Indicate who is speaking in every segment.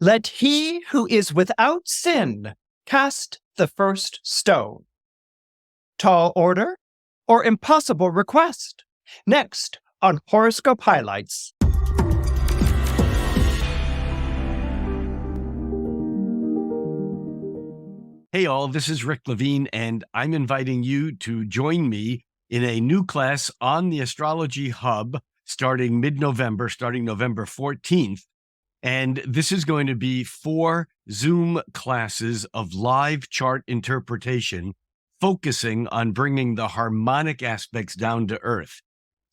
Speaker 1: Let he who is without sin cast the first stone. Tall order or impossible request? Next on Horoscope Highlights.
Speaker 2: Hey all, this is Rick Levine, and I'm inviting you to join me in a new class on the Astrology Hub starting mid-November, starting November 14th. And this is going to be 4 Zoom classes of live chart interpretation, focusing on bringing the harmonic aspects down to earth.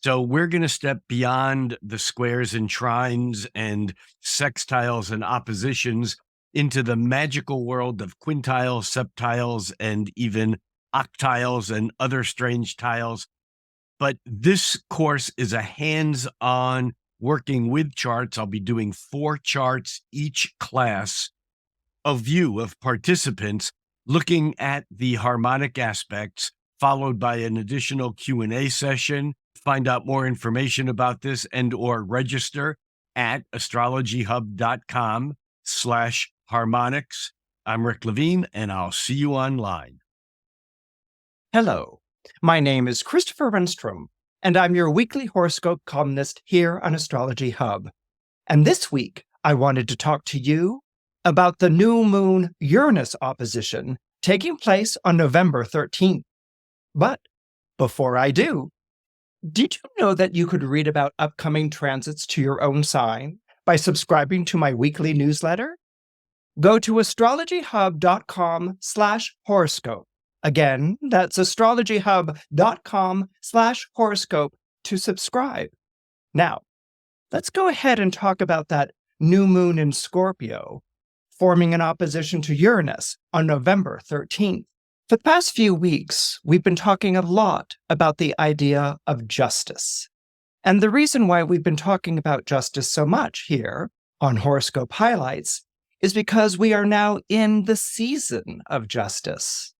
Speaker 2: So we're going to step beyond the squares and trines and sextiles and oppositions into the magical world of quintiles, septiles, and even octiles and other strange tiles. But this course is a hands-on working with charts. I'll be doing 4 charts each class, a view of participants looking at the harmonic aspects, followed by an additional Q&A session. Find out more information about this and or register at astrologyhub.com/harmonics. I'm Rick Levine, and I'll see you online.
Speaker 1: Hello, my name is Christopher Renstrom, and I'm your weekly horoscope columnist here on Astrology Hub. And this week, I wanted to talk to you about the new moon Uranus opposition taking place on November 13th. But before I do, did you know that you could read about upcoming transits to your own sign by subscribing to my weekly newsletter? Go to astrologyhub.com/horoscope. Again, that's astrologyhub.com/horoscope to subscribe. Now, let's go ahead and talk about that new moon in Scorpio, forming an opposition to Uranus on November 13th. For the past few weeks, we've been talking a lot about the idea of justice. And the reason why we've been talking about justice so much here on Horoscope Highlights is because we are now in the season of justice.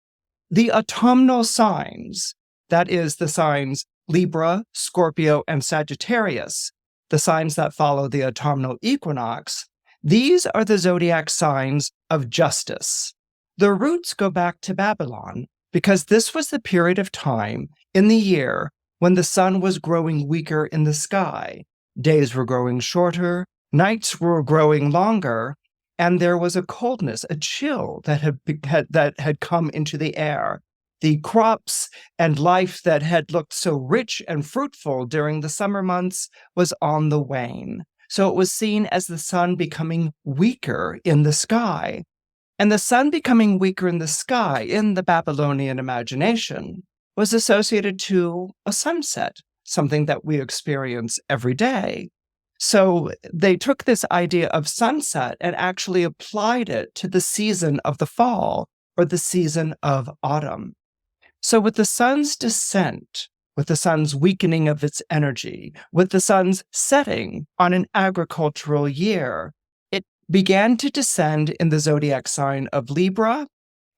Speaker 1: The autumnal signs, that is the signs Libra, Scorpio, and Sagittarius, the signs that follow the autumnal equinox, these are the zodiac signs of justice. The roots go back to Babylon because this was the period of time in the year when the sun was growing weaker in the sky. Days were growing shorter, nights were growing longer, and there was a coldness, a chill that had come into the air. The crops and life that had looked so rich and fruitful during the summer months was on the wane. So it was seen as the sun becoming weaker in the sky. And the sun becoming weaker in the sky, in the Babylonian imagination, was associated to a sunset, something that we experience every day. So they took this idea of sunset and actually applied it to the season of the fall or the season of autumn. So with the sun's descent, with the sun's weakening of its energy, with the sun's setting on an agricultural year, it began to descend in the zodiac sign of Libra,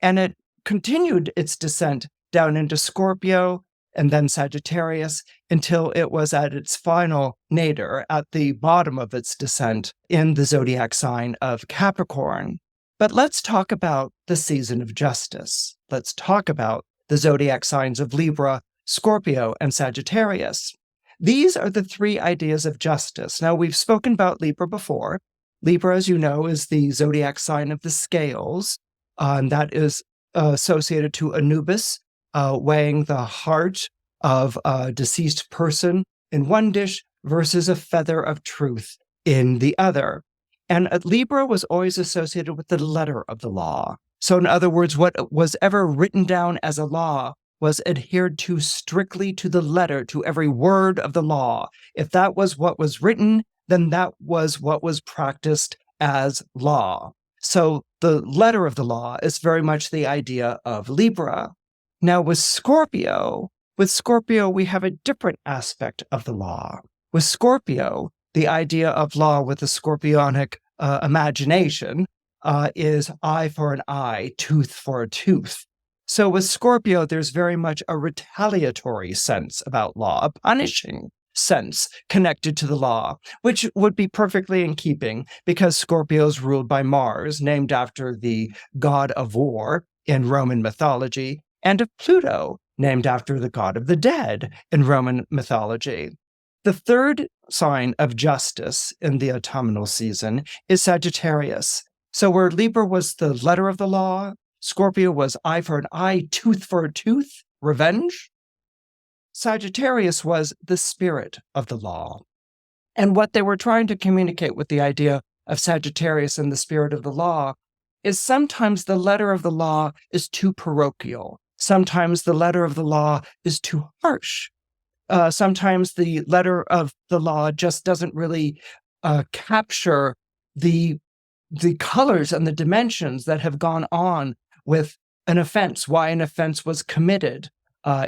Speaker 1: and it continued its descent down into Scorpio and then Sagittarius until it was at its final nadir, at the bottom of its descent in the zodiac sign of Capricorn. But let's talk about the season of justice. Let's talk about the zodiac signs of Libra, Scorpio, and Sagittarius. These are the 3 ideas of justice. Now, we've spoken about Libra before. Libra, as you know, is the zodiac sign of the scales, and that is associated to Anubis, weighing the heart of a deceased person in one dish versus a feather of truth in the other. And Libra was always associated with the letter of the law. So in other words, what was ever written down as a law was adhered to strictly to the letter, to every word of the law. If that was what was written, then that was what was practiced as law. So the letter of the law is very much the idea of Libra. Now with Scorpio, we have a different aspect of the law. With Scorpio, the idea of law with the scorpionic imagination is eye for an eye, tooth for a tooth. So with Scorpio, there's very much a retaliatory sense about law, a punishing sense connected to the law, which would be perfectly in keeping because Scorpio is ruled by Mars, named after the god of war in Roman mythology, and of Pluto, named after the god of the dead in Roman mythology. The third sign of justice in the autumnal season is Sagittarius. So where Libra was the letter of the law, Scorpio was eye for an eye, tooth for a tooth, revenge. Sagittarius was the spirit of the law. And what they were trying to communicate with the idea of Sagittarius and the spirit of the law is sometimes the letter of the law is too parochial. Sometimes the letter of the law is too harsh. Sometimes the letter of the law just doesn't really capture the colors and the dimensions that have gone on with an offense, why an offense was committed.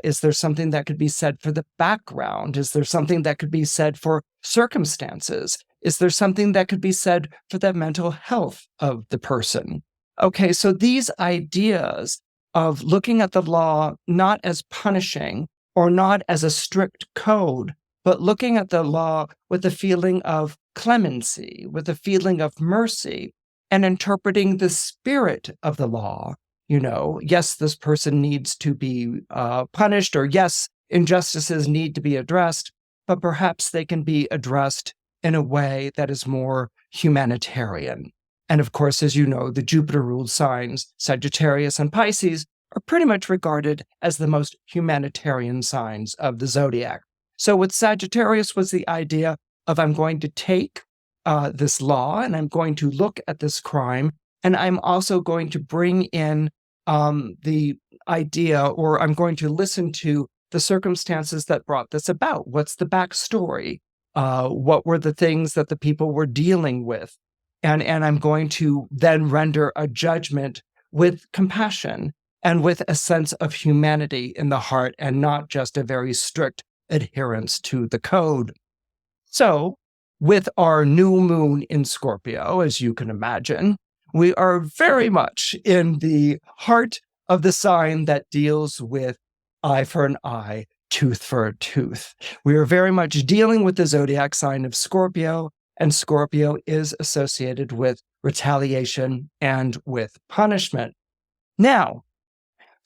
Speaker 1: Is there something that could be said for the background? Is there something that could be said for circumstances? Is there something that could be said for the mental health of the person? Okay, so these ideas of looking at the law not as punishing or not as a strict code, but looking at the law with a feeling of clemency, with a feeling of mercy, and interpreting the spirit of the law. Yes, this person needs to be punished, or yes, injustices need to be addressed, but perhaps they can be addressed in a way that is more humanitarian. And of course, as you know, the Jupiter-ruled signs, Sagittarius and Pisces, are pretty much regarded as the most humanitarian signs of the zodiac. So with Sagittarius was the idea of I'm going to take this law and I'm going to look at this crime, and I'm also going to bring in the idea, or I'm going to listen to the circumstances that brought this about. What's the backstory? What were the things that the people were dealing with? And I'm going to then render a judgment with compassion and with a sense of humanity in the heart, and not just a very strict adherence to the code. So, with our new moon in Scorpio, as you can imagine, we are very much in the heart of the sign that deals with eye for an eye, tooth for a tooth. We are very much dealing with the zodiac sign of Scorpio, and Scorpio is associated with retaliation and with punishment. Now,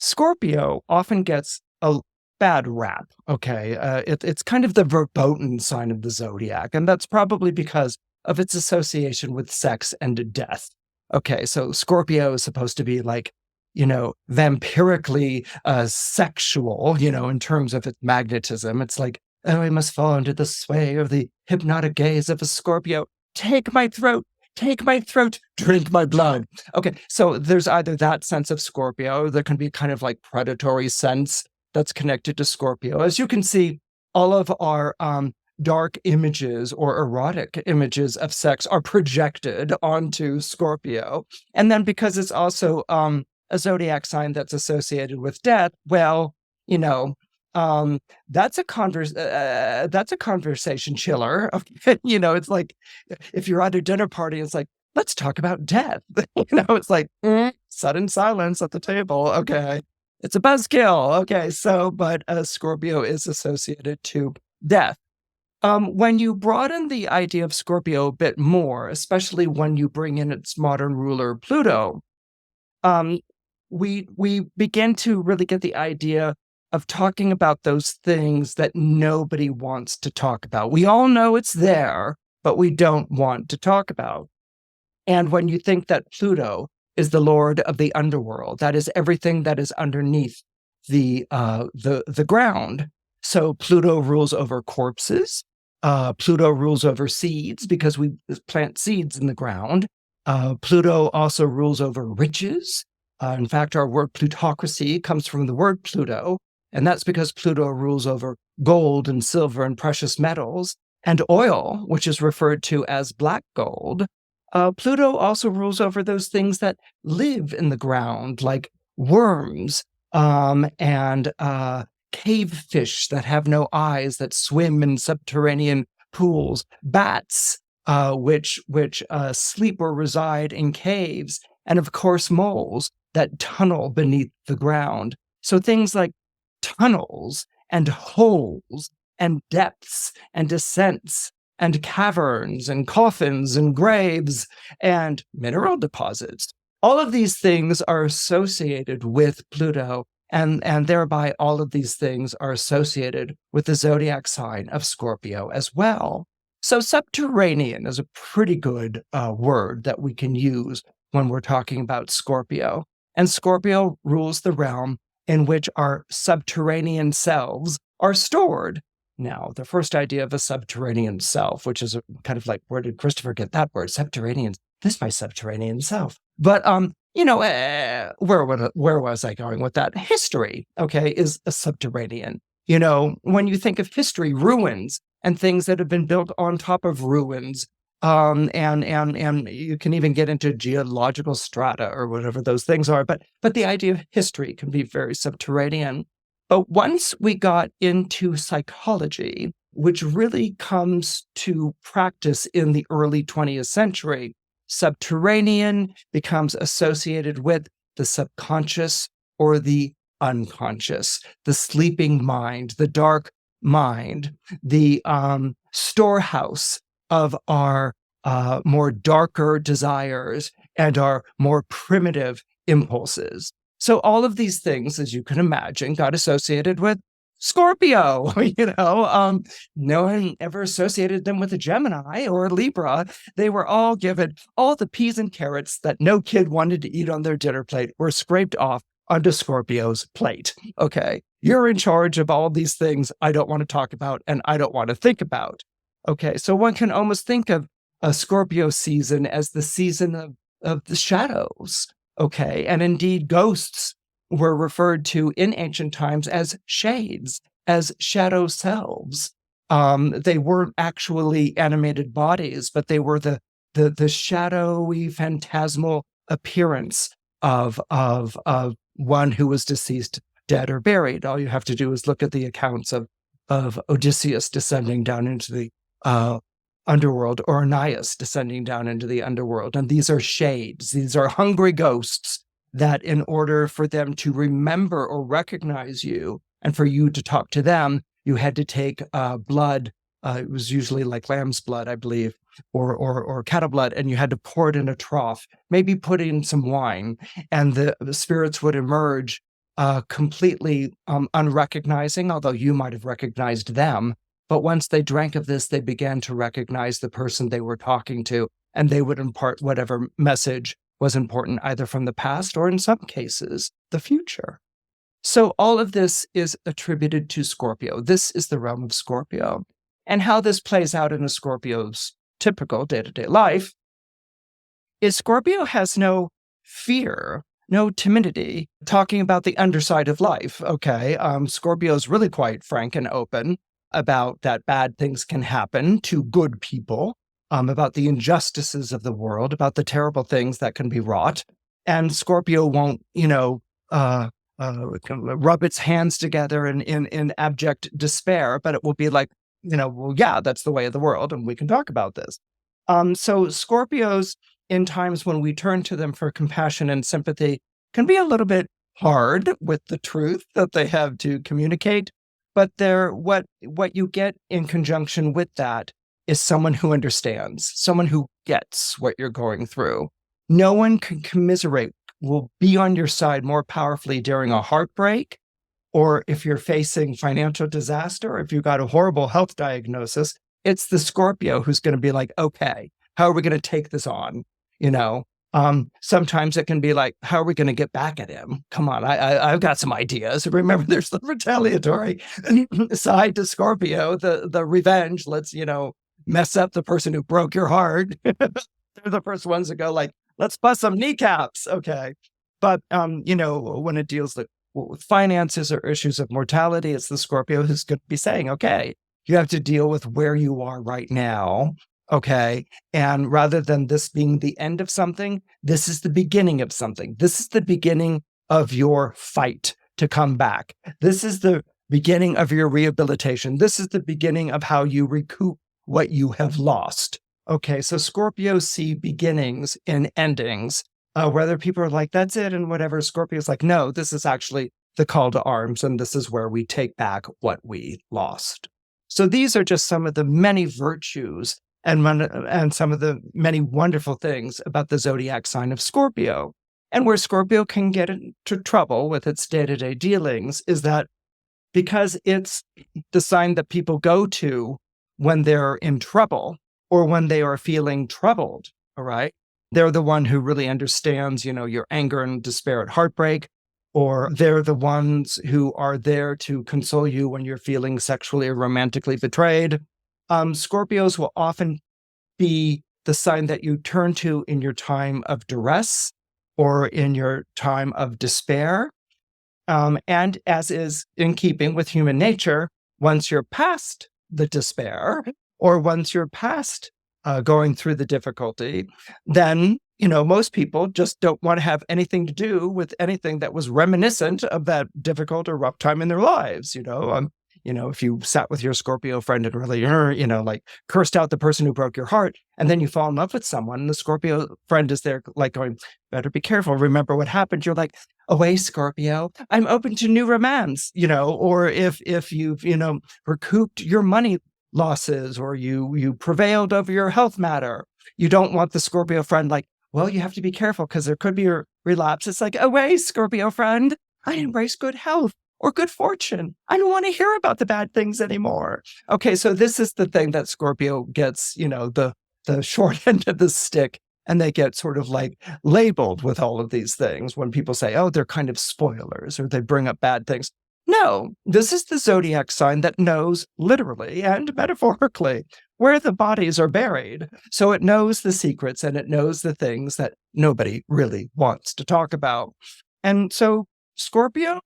Speaker 1: Scorpio often gets a bad rap, okay? It's kind of the verboten sign of the zodiac, and that's probably because of its association with sex and death. Okay, so Scorpio is supposed to be like, vampirically sexual, in terms of its magnetism. It's like, oh, I must fall under the sway of the hypnotic gaze of a Scorpio. Take my throat, drink my blood. Okay, so there's either that sense of Scorpio, there can be kind of like predatory sense that's connected to Scorpio. As you can see, all of our dark images or erotic images of sex are projected onto Scorpio. And then because it's also a zodiac sign that's associated with death, well, that's a conversation chiller. It's like if you're at a dinner party, it's like, let's talk about death. It's like sudden silence at the table. Okay, it's a buzzkill. Okay, so but Scorpio is associated to death. When you broaden the idea of Scorpio a bit more, especially when you bring in its modern ruler Pluto, we begin to really get the idea of talking about those things that nobody wants to talk about. We all know it's there, but we don't want to talk about. And when you think that Pluto is the lord of the underworld, that is everything that is underneath the ground. So Pluto rules over corpses. Pluto rules over seeds because we plant seeds in the ground. Pluto also rules over riches. In fact, our word plutocracy comes from the word Pluto, and that's because Pluto rules over gold and silver and precious metals and oil, which is referred to as black gold. Pluto also rules over those things that live in the ground, like worms and cave fish that have no eyes, that swim in subterranean pools, bats, which sleep or reside in caves, and of course moles that tunnel beneath the ground. So things like tunnels and holes and depths and descents and caverns and coffins and graves and mineral deposits. All of these things are associated with Pluto, and thereby all of these things are associated with the zodiac sign of Scorpio as well. So subterranean is a pretty good word that we can use when we're talking about Scorpio. And Scorpio rules the realm in which our subterranean selves are stored. Now, the first idea of a subterranean self, which is kind of like, where did Christopher get that word? Subterranean. This is my subterranean self. But, where was I going with that? History, okay, is a subterranean. When you think of history, ruins and things that have been built on top of ruins, and you can even get into geological strata or whatever those things are. But the idea of history can be very subterranean. But once we got into psychology, which really comes to practice in the early 20th century, subterranean becomes associated with the subconscious or the unconscious, the sleeping mind, the dark mind, the storehouse of our more darker desires and our more primitive impulses. So all of these things, as you can imagine, got associated with Scorpio. No one ever associated them with a Gemini or a Libra. They were all given all the peas and carrots that no kid wanted to eat on their dinner plate were scraped off onto Scorpio's plate. Okay, you're in charge of all these things I don't want to talk about and I don't want to think about. Okay, so one can almost think of a Scorpio season as the season of the shadows. Okay, and indeed ghosts were referred to in ancient times as shades, as shadow selves. They weren't actually animated bodies, but they were the shadowy, phantasmal appearance of one who was deceased, dead, or buried. All you have to do is look at the accounts of Odysseus descending down into the underworld, or Aeneas descending down into the underworld. And these are shades. These are hungry ghosts that in order for them to remember or recognize you and for you to talk to them, you had to take blood. It was usually like lamb's blood, I believe, or cattle blood, and you had to pour it in a trough, maybe put in some wine, and the spirits would emerge completely unrecognizing, although you might have recognized them. But once they drank of this, they began to recognize the person they were talking to, and they would impart whatever message was important, either from the past or in some cases, the future. So all of this is attributed to Scorpio. This is the realm of Scorpio. And how this plays out in a Scorpio's typical day-to-day life is Scorpio has no fear, no timidity, talking about the underside of life, okay? Scorpio is really quite frank and open about that bad things can happen to good people, about the injustices of the world, about the terrible things that can be wrought. And Scorpio won't, rub its hands together in abject despair, but it will be like, well, yeah, that's the way of the world, and we can talk about this. So Scorpios, in times when we turn to them for compassion and sympathy, can be a little bit hard with the truth that they have to communicate. But what you get in conjunction with that is someone who understands, someone who gets what you're going through. No one can commiserate, will be on your side more powerfully during a heartbreak, or if you're facing financial disaster, if you've got a horrible health diagnosis. It's the Scorpio who's going to be like, okay, how are we going to take this on? Sometimes it can be like, how are we going to get back at him? Come on, I've got some ideas. Remember, there's the retaliatory side to Scorpio, the revenge. Let's, mess up the person who broke your heart. They're the first ones to go like, let's bust some kneecaps. Okay. But, when it deals with finances or issues of mortality, it's the Scorpio who's going to be saying, okay, you have to deal with where you are right now. Okay. And rather than this being the end of something, this is the beginning of something. This is the beginning of your fight to come back. This is the beginning of your rehabilitation. This is the beginning of how you recoup what you have lost. Okay. So Scorpios see beginnings in endings, whether people are like, that's it, and whatever. Scorpio's like, no, this is actually the call to arms, and this is where we take back what we lost. So these are just some of the many virtues and some of the many wonderful things about the zodiac sign of Scorpio. And where Scorpio can get into trouble with its day-to-day dealings is that because it's the sign that people go to when they're in trouble or when they are feeling troubled, all right? They're the one who really understands, your anger and despair at heartbreak, or they're the ones who are there to console you when you're feeling sexually or romantically betrayed. Scorpios will often be the sign that you turn to in your time of duress or in your time of despair. And as is in keeping with human nature, once you're past the despair or once you're past going through the difficulty, then, most people just don't want to have anything to do with anything that was reminiscent of that difficult or rough time in their lives. If you sat with your Scorpio friend and really, like cursed out the person who broke your heart, and then you fall in love with someone, and the Scorpio friend is there like going, better be careful, remember what happened. You're like, away, Scorpio, I'm open to new romance, or if you've, recouped your money losses or you prevailed over your health matter, you don't want the Scorpio friend like, well, you have to be careful because there could be a relapse. It's like, away, Scorpio friend, I embrace good health or good fortune. I don't want to hear about the bad things anymore. Okay, so this is the thing that Scorpio gets, the short end of the stick, and they get sort of like labeled with all of these things when people say, oh, they're kind of spoilers or they bring up bad things. No, this is the zodiac sign that knows literally and metaphorically where the bodies are buried. So it knows the secrets and it knows the things that nobody really wants to talk about. And so Scorpio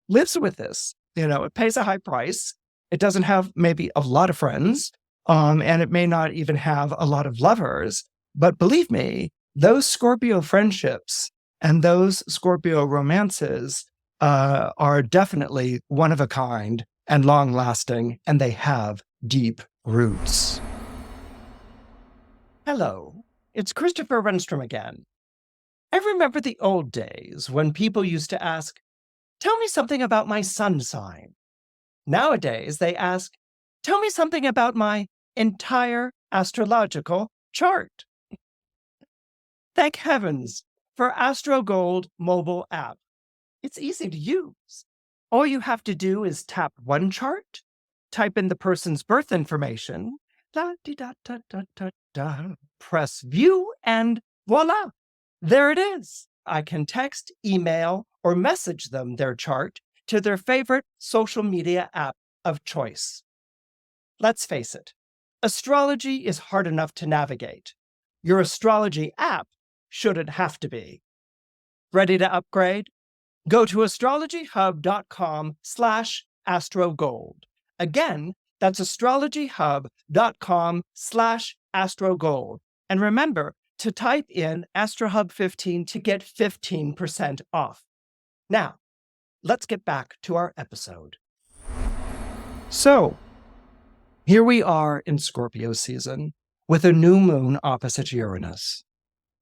Speaker 1: lives with this. It pays a high price. It doesn't have maybe a lot of friends, and it may not even have a lot of lovers. But believe me, those Scorpio friendships and those Scorpio romances are definitely one of a kind and long lasting, and they have deep roots. Hello, it's Christopher Renstrom again. I remember the old days when people used to ask, tell me something about my sun sign. Nowadays, they ask, tell me something about my entire astrological chart. Thank heavens for Astro Gold mobile app. It's easy to use. All you have to do is tap one chart, type in the person's birth information, press view, and voila, there it is. I can text, email, or message them their chart to their favorite social media app of choice. Let's face it, astrology is hard enough to navigate. Your astrology app shouldn't have to be. Ready to upgrade? Go to astrologyhub.com/astrogold. Again, that's astrologyhub.com/astrogold. And remember to type in AstroHub15 to get 15% off. Now, let's get back to our episode. So, here we are in Scorpio season with a new moon opposite Uranus.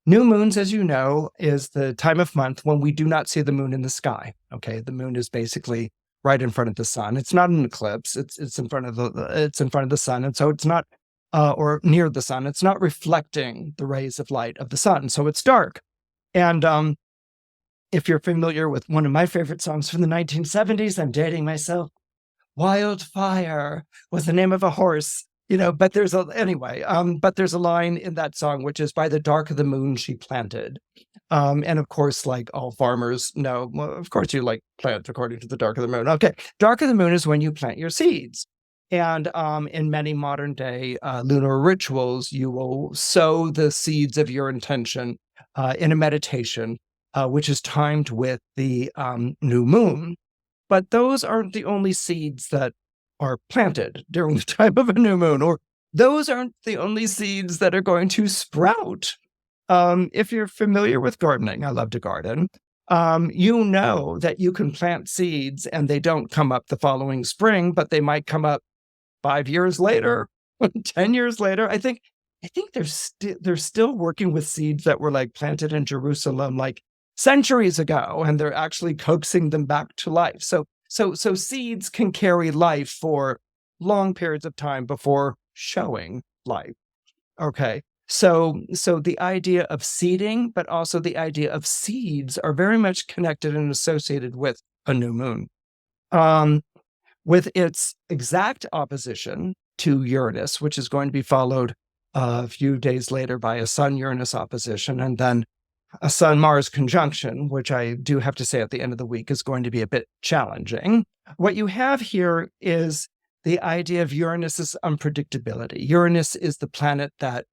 Speaker 1: New moons, as you know, is the time of month when we do not see the moon in the sky. Okay, the moon is basically right in front of the sun. It's not an eclipse. It's in front of the sun, and so it's not or near the sun. It's not reflecting the rays of light of the sun, so it's dark. And if you're familiar with one of my favorite songs from the 1970s, I'm dating myself. Wildfire was the name of a horse. But there's a line in that song, which is by the dark of the moon she planted. And of course, like all farmers know, well, of course you plant according to the dark of the moon. Okay. Dark of the moon is when you plant your seeds. And in many modern day lunar rituals, you will sow the seeds of your intention in a meditation, which is timed with the new moon. But those aren't the only seeds that are planted during the time of a new moon, or those aren't the only seeds that are going to sprout. If you're familiar with gardening, I love to garden, you know that you can plant seeds and they don't come up the following spring, but they might come up 5 years later, 10 years later. I think they're still working with seeds that were planted in Jerusalem centuries ago, and they're actually coaxing them back to life. So seeds can carry life for long periods of time before showing life. Okay. So the idea of seeding, but also the idea of seeds are very much connected and associated with a new moon. With its exact opposition to Uranus, which is going to be followed a few days later by a Sun-Uranus opposition, and then a Sun-Mars conjunction, which I do have to say at the end of the week is going to be a bit challenging. What you have here is the idea of Uranus's unpredictability. Uranus is the planet that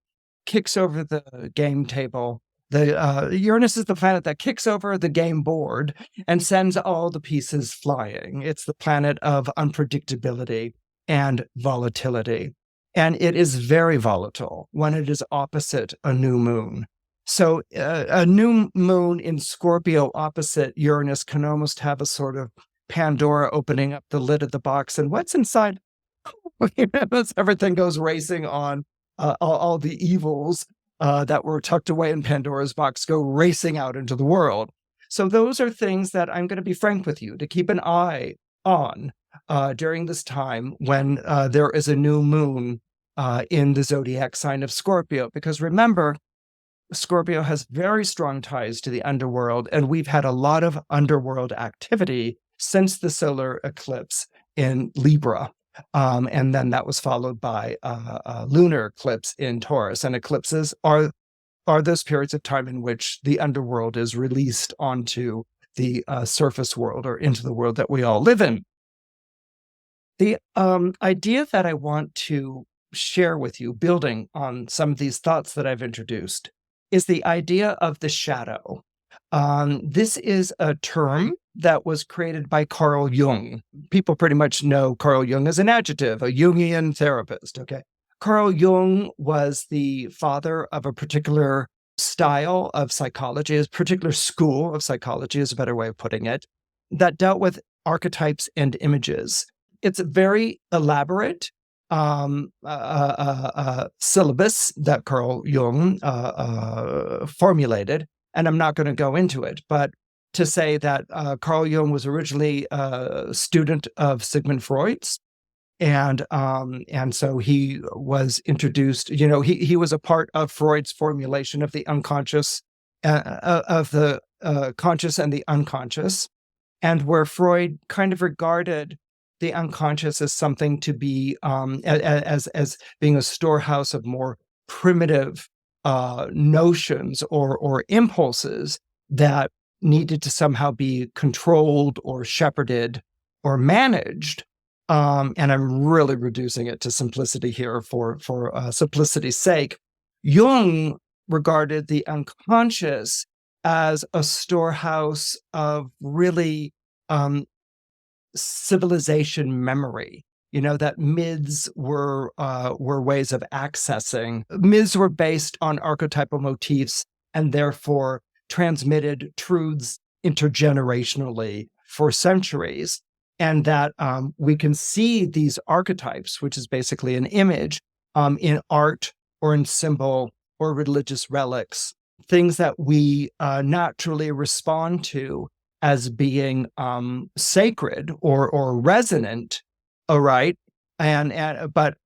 Speaker 1: kicks over the game table. Uranus is the planet that kicks over the game board and sends all the pieces flying. It's the planet of unpredictability and volatility. And it is very volatile when it is opposite a new moon. So a new moon in Scorpio opposite Uranus can almost have a sort of Pandora opening up the lid of the box. And what's inside? Everything goes racing on. All the evils that were tucked away in Pandora's box go racing out into the world. So those are things that I'm going to be frank with you to keep an eye on during this time when there is a new moon in the zodiac sign of Scorpio. Because remember, Scorpio has very strong ties to the underworld, and we've had a lot of underworld activity since the solar eclipse in Libra. And then that was followed by a lunar eclipse in Taurus. And eclipses are those periods of time in which the underworld is released onto the surface world or into the world that we all live in. The idea that I want to share with you, building on some of these thoughts that I've introduced, is the idea of the shadow. This is a term that was created by Carl Jung. People pretty much know Carl Jung as an adjective, a Jungian therapist, okay? Carl Jung was the father of a particular style of psychology, a particular school of psychology is a better way of putting it, that dealt with archetypes and images. It's a very elaborate syllabus that Carl Jung formulated, and I'm not going to go into it, but to say that Carl Jung was originally a student of Sigmund Freud's, and so he was introduced. He was a part of Freud's formulation of the unconscious, of the conscious and the unconscious, and where Freud kind of regarded the unconscious as something to be as being a storehouse of more primitive notions or impulses that needed to somehow be controlled or shepherded or managed. And I'm really reducing it to simplicity here for simplicity's sake. Jung regarded the unconscious as a storehouse of really civilization memory. That myths were ways of accessing. Myths were based on archetypal motifs and therefore transmitted truths intergenerationally for centuries. And that we can see these archetypes, which is basically an image, in art or in symbol or religious relics, things that we naturally respond to as being sacred or resonant, all right, but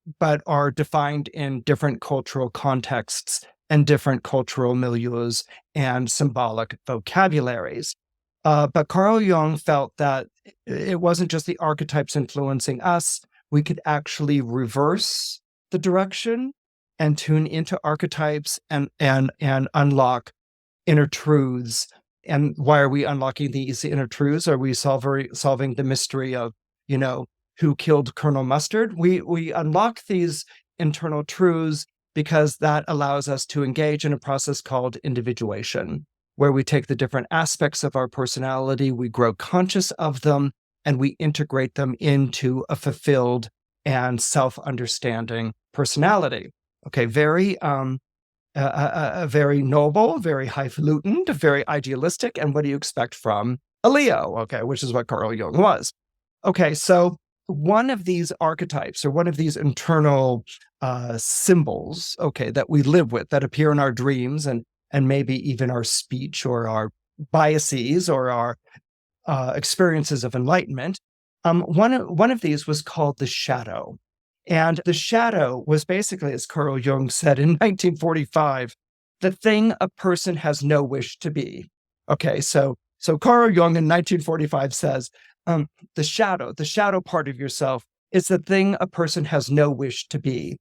Speaker 1: are defined in different cultural contexts and different cultural milieus and symbolic vocabularies. But Carl Jung felt that it wasn't just the archetypes influencing us. We could actually reverse the direction and tune into archetypes and unlock inner truths. And why are we unlocking these inner truths? Are we solving the mystery of, who killed Colonel Mustard? We unlock these internal truths because that allows us to engage in a process called individuation, where we take the different aspects of our personality, we grow conscious of them, and we integrate them into a fulfilled and self-understanding personality. Okay, very noble, very highfalutin, very idealistic. And what do you expect from a Leo? Okay, which is what Carl Jung was. Okay, so one of these archetypes or one of these internal symbols, okay, that we live with, that appear in our dreams and maybe even our speech or our biases or our experiences of enlightenment. One of these was called the shadow. And the shadow was basically, as Carl Jung said in 1945, the thing a person has no wish to be. Okay, so Carl Jung in 1945 says, the shadow part of yourself is the thing a person has no wish to be.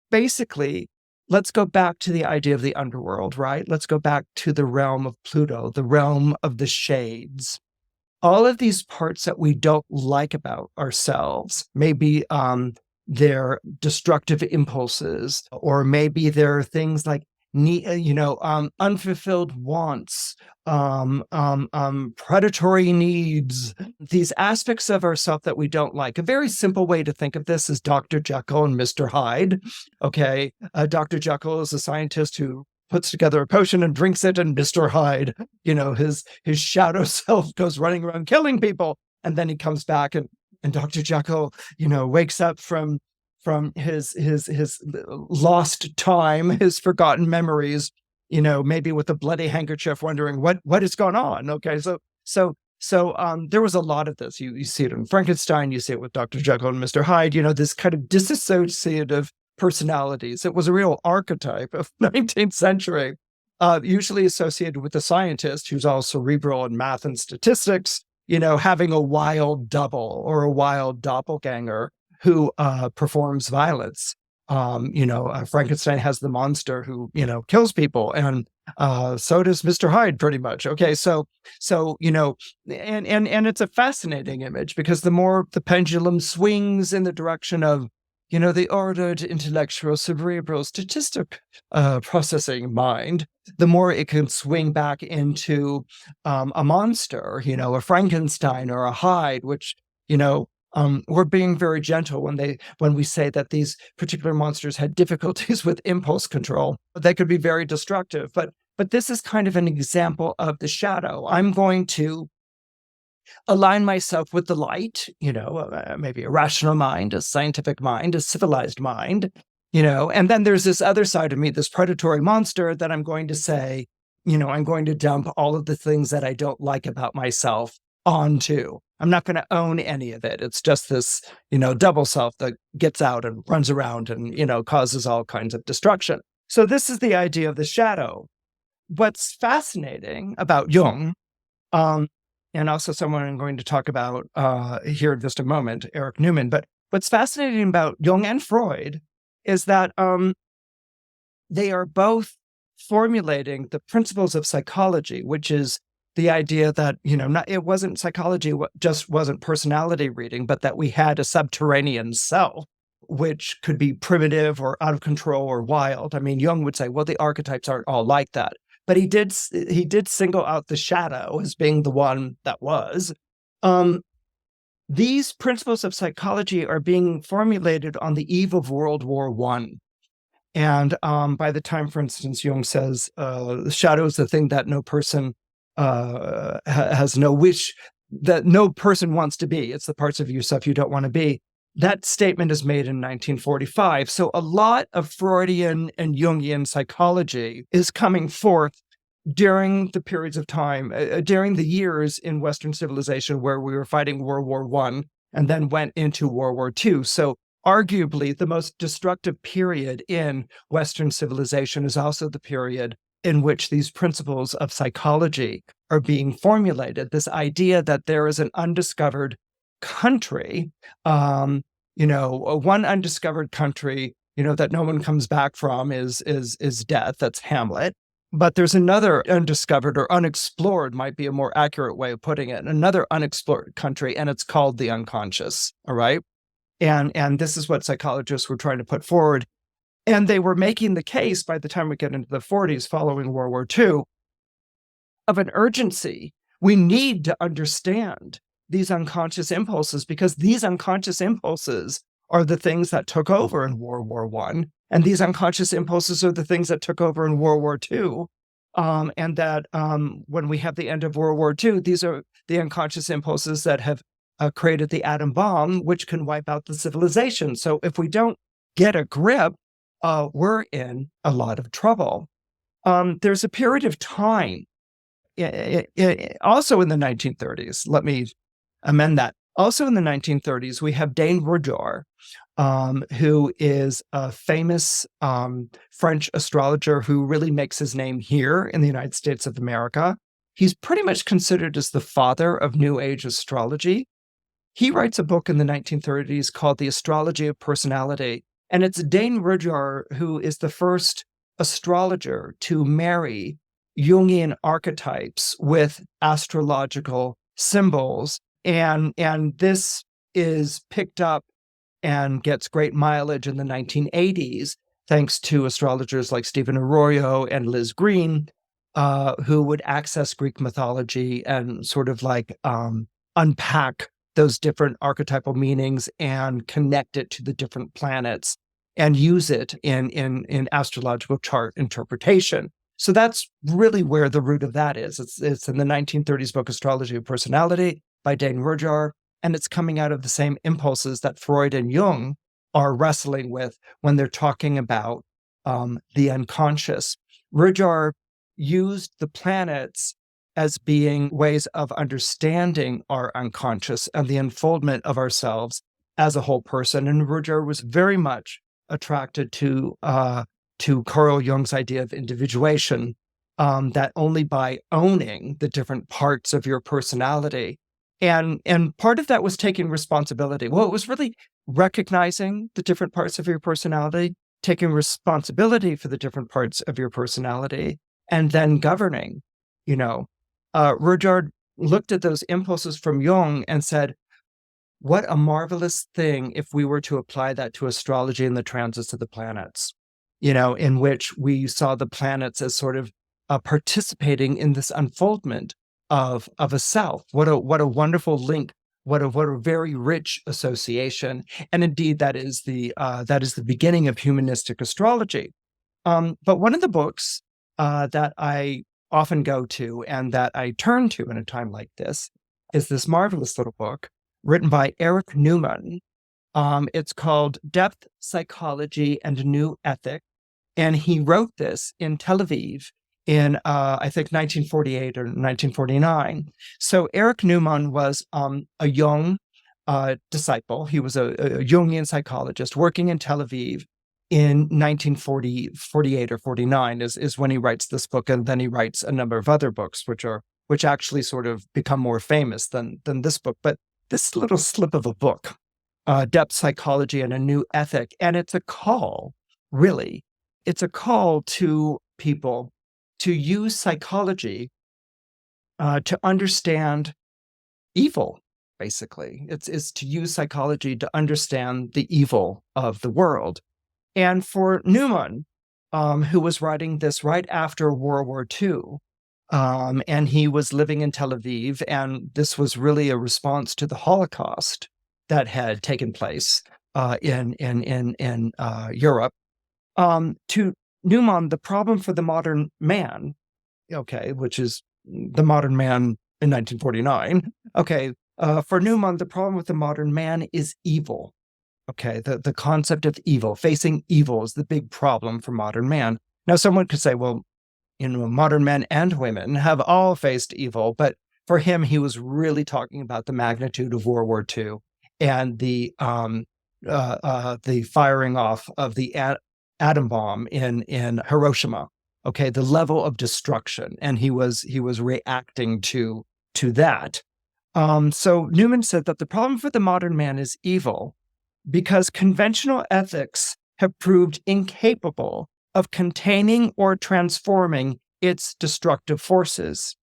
Speaker 1: Basically, let's go back to the idea of the underworld, right? Let's go back to the realm of Pluto, the realm of the shades. All of these parts that we don't like about ourselves, maybe they're destructive impulses, or maybe there are things like unfulfilled wants, predatory needs, these aspects of ourselves that we don't like. A very simple way to think of this is Dr. Jekyll and Mr. Hyde. Okay, Dr. Jekyll is a scientist who puts together a potion and drinks it, and Mr. Hyde, his shadow self goes running around killing people, and then he comes back and Dr. Jekyll, wakes up from his lost time, his forgotten memories, maybe with a bloody handkerchief, wondering what has gone on. Okay, so there was a lot of this. You see it in Frankenstein, you see it with Dr. Jekyll and Mr. Hyde. This kind of disassociative personalities. It was a real archetype of 19th century, usually associated with the scientist who's all cerebral in math and statistics, having a wild double or a wild doppelganger who performs violence. Frankenstein has the monster who, kills people, and so does Mr. Hyde pretty much. Okay, so and it's a fascinating image, because the more the pendulum swings in the direction of the ordered intellectual cerebral statistic processing mind, the more it can swing back into a monster, a Frankenstein or a Hyde, which, we're being very gentle when we say that these particular monsters had difficulties with impulse control. They could be very destructive, but this is kind of an example of the shadow. I'm going to align myself with the light, maybe a rational mind, a scientific mind, a civilized mind, and then there's this other side of me, this predatory monster, that I'm going to say, I'm going to dump all of the things that I don't like about myself onto. I'm not going to own any of it. It's just this, double self that gets out and runs around and, causes all kinds of destruction. So this is the idea of the shadow. What's fascinating about Jung, and also someone I'm going to talk about here in just a moment, Eric Newman. But what's fascinating about Jung and Freud is that they are both formulating the principles of psychology, which is the idea that, it wasn't psychology, just wasn't personality reading, but that we had a subterranean self, which could be primitive or out of control or wild. I mean, Jung would say, well, the archetypes aren't all like that. But he did single out the shadow as being the one that was. These principles of psychology are being formulated on the eve of World War I. And by the time, for instance, Jung says, the shadow is the thing that no person has no wish, that no person wants to be. It's the parts of yourself you don't want to be. That statement is made in 1945. So a lot of Freudian and Jungian psychology is coming forth during the periods of time, during the years in Western civilization where we were fighting World War I and then went into World War II. So arguably the most destructive period in Western civilization is also the period in which these principles of psychology are being formulated. This idea that there is an undiscovered country, one undiscovered country, that no one comes back from is death. That's Hamlet. But there's another undiscovered or unexplored, might be a more accurate way of putting it, another unexplored country, and it's called the unconscious. All right. And this is what psychologists were trying to put forward. And they were making the case by the time we get into the 40s following World War II of an urgency. We need to understand these unconscious impulses, because these unconscious impulses are the things that took over in World War I. And these unconscious impulses are the things that took over in World War II. And that when we have the end of World War II, these are the unconscious impulses that have created the atom bomb, which can wipe out the civilization. So if we don't get a grip, we're in a lot of trouble. There's a period of time, also in the 1930s, let me amend that. Also in the 1930s, we have Dane Rudor, who is a famous French astrologer who really makes his name here in the United States of America. He's pretty much considered as the father of New Age astrology. He writes a book in the 1930s called The Astrology of Personality. And it's Dane Rudhyar who is the first astrologer to marry Jungian archetypes with astrological symbols. And this is picked up and gets great mileage in the 1980s, thanks to astrologers like Stephen Arroyo and Liz Green, who would access Greek mythology and sort of like unpack those different archetypal meanings and connect it to the different planets and use it in astrological chart interpretation. So that's really where the root of that is. It's in the 1930s book Astrology of Personality by Dane Rudhyar, and it's coming out of the same impulses that Freud and Jung are wrestling with when they're talking about the unconscious. Rudhyar used the planets as being ways of understanding our unconscious and the unfoldment of ourselves as a whole person. And Rudhyar was very much attracted to Carl Jung's idea of individuation, that only by owning the different parts of your personality. And part of that was taking responsibility. Well, it was really recognizing the different parts of your personality, taking responsibility for the different parts of your personality, and then governing, Rudhyar looked at those impulses from Jung and said, what a marvelous thing if we were to apply that to astrology and the transits of the planets, in which we saw the planets as sort of participating in this unfoldment of a self. What a wonderful link. What a very rich association. And indeed, that is the beginning of humanistic astrology. But one of the books that I often go to and that I turn to in a time like this is this marvelous little book written by Eric Newman. It's called Depth, Psychology, and New Ethic. And he wrote this in Tel Aviv in, I think, 1948 or 1949. So Eric Newman was a Jung disciple. He was a Jungian psychologist working in Tel Aviv in 1948 or 49 is when he writes this book, and then he writes a number of other books which actually sort of become more famous than this book. But this little slip of a book, Depth, Psychology, and a New Ethic, and it's a call, really, it's a call to people to use psychology to understand evil. Basically, it's to use psychology to understand the evil of the world. And for Newman, who was writing this right after World War II, and he was living in Tel Aviv, and this was really a response to the Holocaust that had taken place in Europe. To Newman, the problem for the modern man, which is the modern man in 1949. For Newman, the problem with the modern man is evil. The concept of evil, facing evil is the big problem for modern man. Now, someone could say, well, modern men and women have all faced evil, but for him, he was really talking about the magnitude of World War II and the firing off of the atom bomb in Hiroshima. The level of destruction, and he was reacting to that. So Newman said that the problem for the modern man is evil, because conventional ethics have proved incapable of containing or transforming its destructive forces.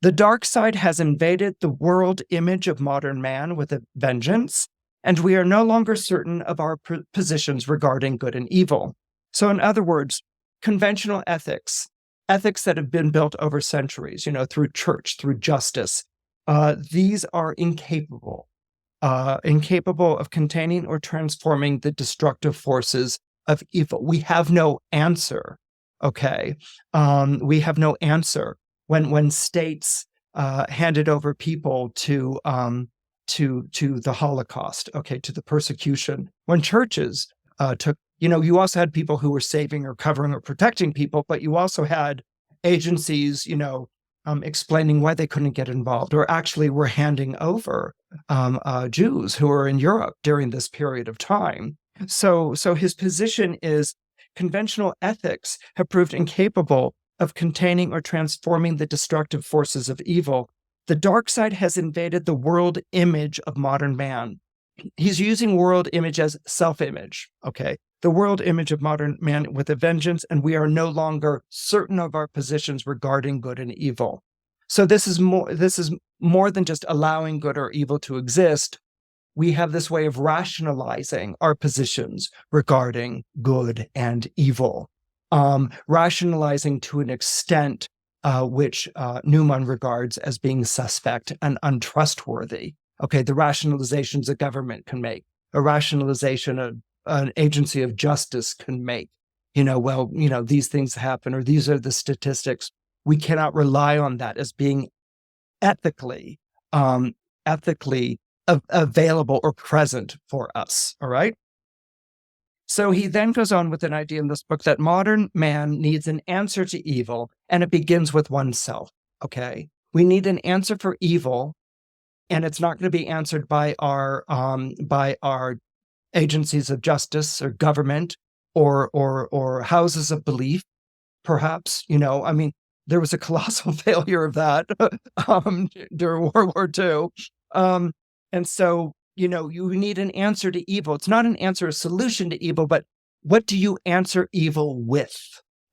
Speaker 1: The dark side has invaded the world image of modern man with a vengeance, and we are no longer certain of our positions regarding good and evil. So in other words, conventional ethics that have been built over centuries, through church, through justice, these are incapable of containing or transforming the destructive forces of evil. We have no answer. We have no answer when states handed over people to the Holocaust. To the persecution. When churches took, you also had people who were saving or covering or protecting people, but you also had agencies, explaining why they couldn't get involved, or actually were handing over Jews who were in Europe during this period of time. So his position is conventional ethics have proved incapable of containing or transforming the destructive forces of evil. The dark side has invaded the world image of modern man. He's using world image as self-image, okay? The world image of modern man with a vengeance, and we are no longer certain of our positions regarding good and evil. So this is more than just allowing good or evil to exist. We have this way of rationalizing our positions regarding good and evil, rationalizing to an extent which Newman regards as being suspect and untrustworthy. Okay, the rationalizations a government can make, a rationalization an agency of justice can make. These things happen, or these are the statistics. We cannot rely on that as being ethically available or present for us. All right. So he then goes on with an idea in this book that modern man needs an answer to evil, and it begins with oneself. Okay, we need an answer for evil, and it's not going to be answered by our agencies of justice or government or houses of belief. Perhaps, there was a colossal failure of that during World War II. And so, you need an answer to evil. It's not an answer, a solution to evil, but what do you answer evil with?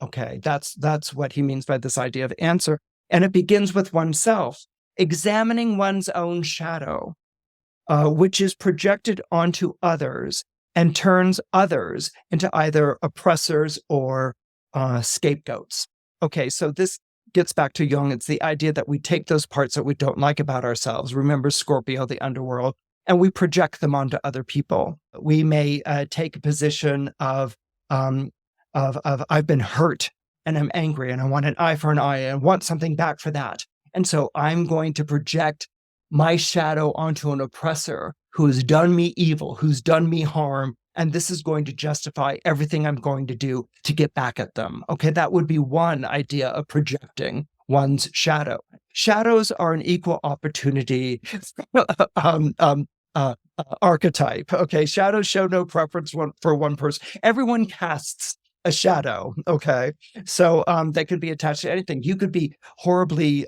Speaker 1: Okay, that's what he means by this idea of answer. And it begins with oneself, examining one's own shadow, which is projected onto others and turns others into either oppressors or scapegoats. Okay, so this gets back to Jung. It's the idea that we take those parts that we don't like about ourselves. Remember Scorpio, the underworld, and we project them onto other people. We may take a position of I've been hurt and I'm angry and I want an eye for an eye and want something back for that. And so I'm going to project my shadow onto an oppressor who has done me evil, who's done me harm, and this is going to justify everything I'm going to do to get back at them. Okay, that would be one idea of projecting one's shadow. Shadows are an equal opportunity archetype. Okay, shadows show no preference for one person. Everyone casts a shadow. Okay, so they could be attached to anything. You could be horribly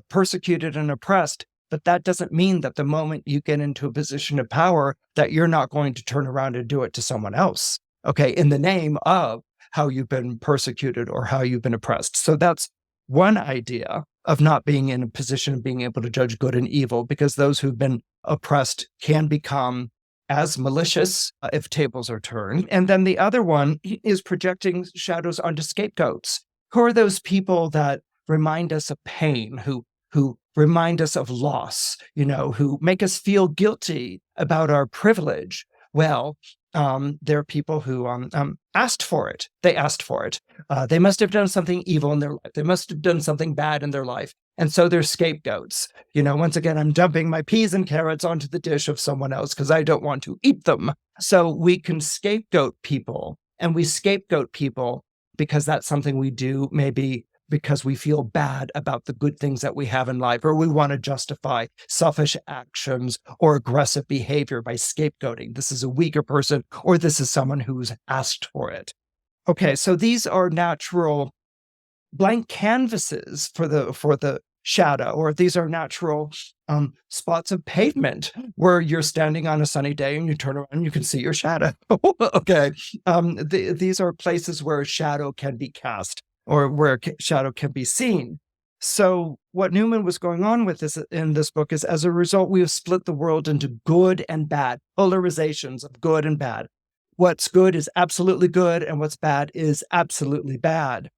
Speaker 1: persecuted and oppressed, but that doesn't mean that the moment you get into a position of power that you're not going to turn around and do it to someone else, okay, in the name of how you've been persecuted or how you've been oppressed. So that's one idea of not being in a position of being able to judge good and evil, because those who've been oppressed can become as malicious if tables are turned. And then the other one is projecting shadows onto scapegoats. Who are those people that remind us of pain, who remind us of loss, who make us feel guilty about our privilege? Well, there are people who asked for it. They asked for it. They must have done something evil in their life. They must have done something bad in their life. And so they're scapegoats. Once again, I'm dumping my peas and carrots onto the dish of someone else because I don't want to eat them. So we can scapegoat people, and we scapegoat people because that's something we do, maybe because we feel bad about the good things that we have in life, or we want to justify selfish actions or aggressive behavior by scapegoating. This is a weaker person, or this is someone who's asked for it. Okay, so these are natural blank canvases for the shadow, or these are natural spots of pavement where you're standing on a sunny day and you turn around and you can see your shadow. Okay, these are places where a shadow can be cast, or where shadow can be seen. So what Newman was going on with this in this book is, as a result, we have split the world into good and bad, polarizations of good and bad. What's good is absolutely good, and what's bad is absolutely bad.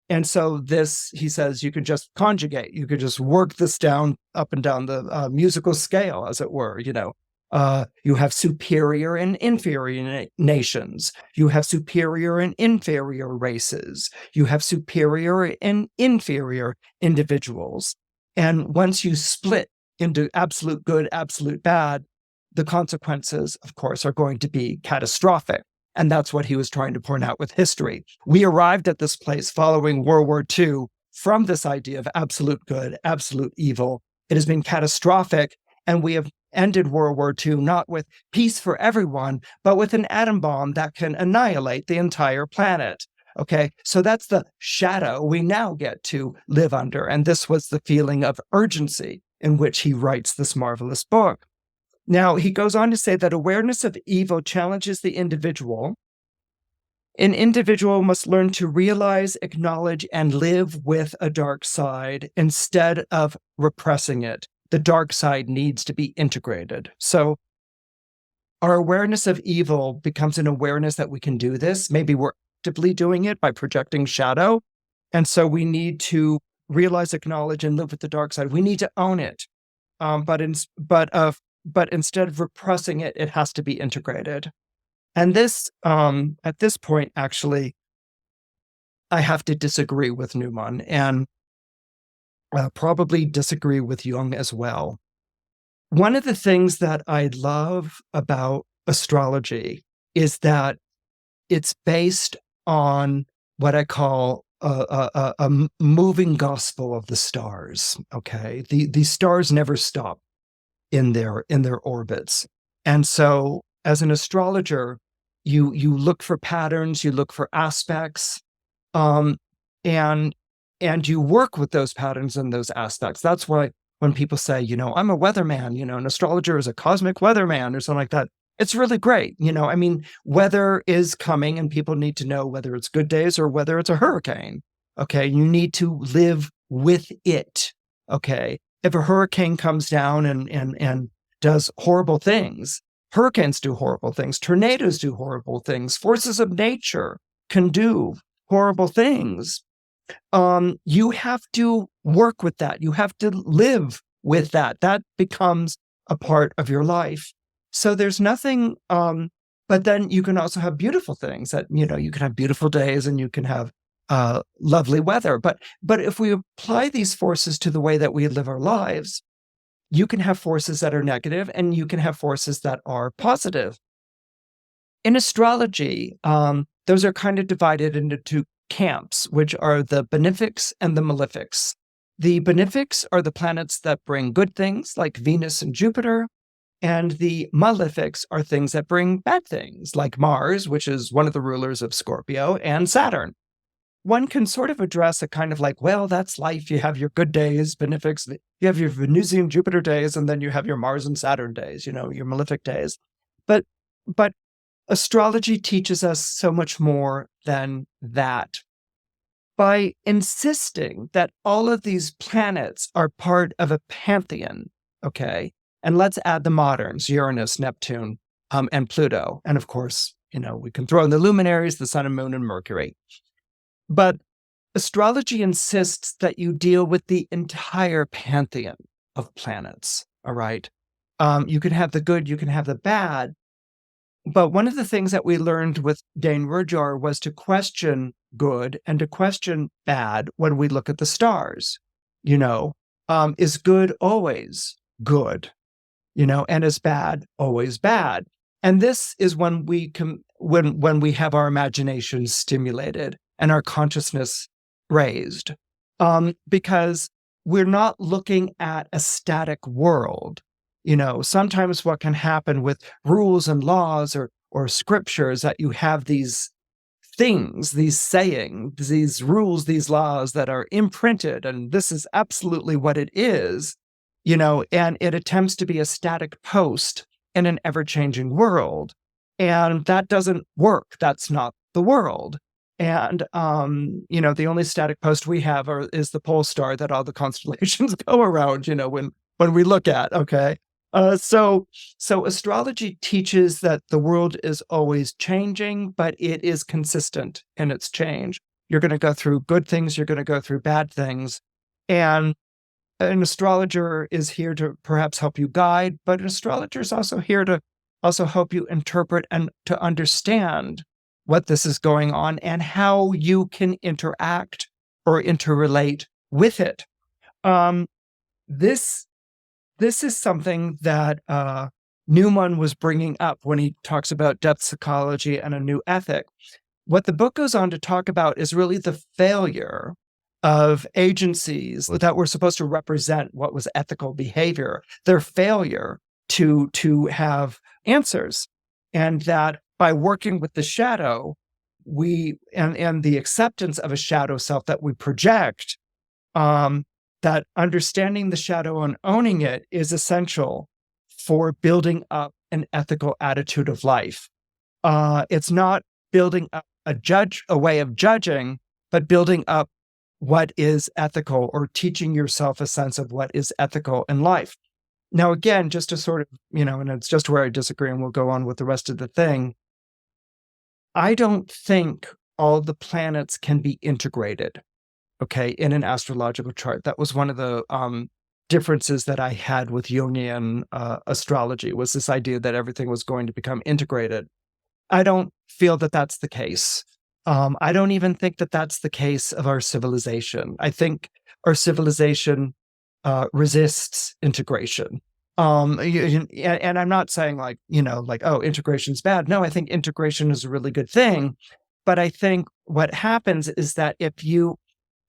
Speaker 1: And so this, he says, you can just conjugate, you could just work this down up and down the musical scale, as it were. You have superior and inferior nations. You have superior and inferior races. You have superior and inferior individuals. And once you split into absolute good, absolute bad, the consequences, of course, are going to be catastrophic. And that's what he was trying to point out with history. We arrived at this place following World War II from this idea of absolute good, absolute evil. It has been catastrophic, and we have ended World War II not with peace for everyone, but with an atom bomb that can annihilate the entire planet. Okay, so that's the shadow we now get to live under. And this was the feeling of urgency in which he writes this marvelous book. Now, he goes on to say that awareness of evil challenges the individual. An individual must learn to realize, acknowledge, and live with a dark side instead of repressing it. The dark side needs to be integrated. So our awareness of evil becomes an awareness that we can do this. Maybe we're actively doing it by projecting shadow. And so we need to realize, acknowledge, and live with the dark side. We need to own it. But instead of repressing it, it has to be integrated. And this, at this point, actually, I have to disagree with Newman and probably disagree with Jung as well. One of the things that I love about astrology is that it's based on what I call a moving gospel of the stars. Okay, the stars never stop in their orbits, and so as an astrologer, you look for patterns, you look for aspects, and you work with those patterns and those aspects. That's why when people say, I'm a weatherman, an astrologer is a cosmic weatherman or something like that, it's really great. I mean, weather is coming and people need to know whether it's good days or whether it's a hurricane. Okay. You need to live with it. Okay. If a hurricane comes down and does horrible things, hurricanes do horrible things, tornadoes do horrible things, forces of nature can do horrible things. You have to work with that. You have to live with that. That becomes a part of your life. So there's nothing, but then you can also have beautiful things that, you can have beautiful days and you can have lovely weather. But if we apply these forces to the way that we live our lives, you can have forces that are negative and you can have forces that are positive. In astrology, those are kind of divided into two camps, which are the benefics and the malefics. The benefics are the planets that bring good things like Venus and Jupiter, and the malefics are things that bring bad things like Mars, which is one of the rulers of Scorpio, and Saturn. One can sort of address a kind of like, well, that's life. You have your good days, benefics, you have your Venusian Jupiter days, and then you have your Mars and Saturn days, your malefic days. But astrology teaches us so much more than that. By insisting that all of these planets are part of a pantheon, okay, and let's add the moderns, Uranus, Neptune, and Pluto. And of course, we can throw in the luminaries, the sun and moon and Mercury. But astrology insists that you deal with the entire pantheon of planets, all right? You can have the good, you can have the bad. But one of the things that we learned with Dane Rudhyar was to question good and to question bad when we look at the stars. Is good always good? And is bad always bad? And this is when we when we have our imagination stimulated and our consciousness raised, because we're not looking at a static world. Sometimes what can happen with rules and laws or scriptures that you have these things, these sayings, these rules, these laws that are imprinted, and this is absolutely what it is, and it attempts to be a static post in an ever-changing world. And that doesn't work. That's not the world. And, the only static post we have is the pole star that all the constellations go around, when we look at, okay? So astrology teaches that the world is always changing, but it is consistent in its change. You're going to go through good things, you're going to go through bad things. And an astrologer is here to perhaps help you guide, but an astrologer is also here to also help you interpret and to understand what this is going on and how you can interact or interrelate with it. This is something that Newman was bringing up when he talks about depth psychology and a new ethic. What the book goes on to talk about is really the failure of agencies that were supposed to represent what was ethical behavior, their failure to have answers. And that by working with the shadow, and the acceptance of a shadow self that we project, that understanding the shadow and owning it is essential for building up an ethical attitude of life. It's not building up a way of judging, but building up what is ethical, or teaching yourself a sense of what is ethical in life. Now, again, just to sort of, and it's just where I disagree, and we'll go on with the rest of the thing. I don't think all the planets can be integrated, okay, in an astrological chart. That was one of the differences that I had with Jungian astrology, was this idea that everything was going to become integrated. I don't feel that that's the case. I don't even think that that's the case of our civilization. I think our civilization resists integration. And I'm not saying oh, integration's bad. No, I think integration is a really good thing. But I think what happens is that if you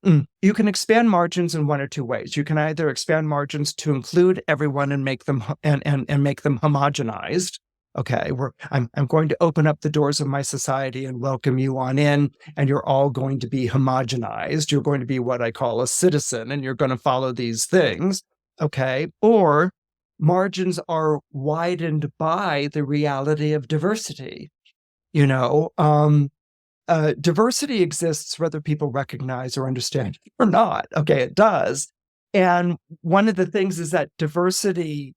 Speaker 1: can expand margins in one or two ways. You can either expand margins to include everyone and make them and make them homogenized. Okay, I'm going to open up the doors of my society and welcome you on in, and you're all going to be homogenized. You're going to be what I call a citizen, and you're going to follow these things. Okay, or margins are widened by the reality of diversity. Diversity exists whether people recognize or understand it or not. Okay, it does. And one of the things is that diversity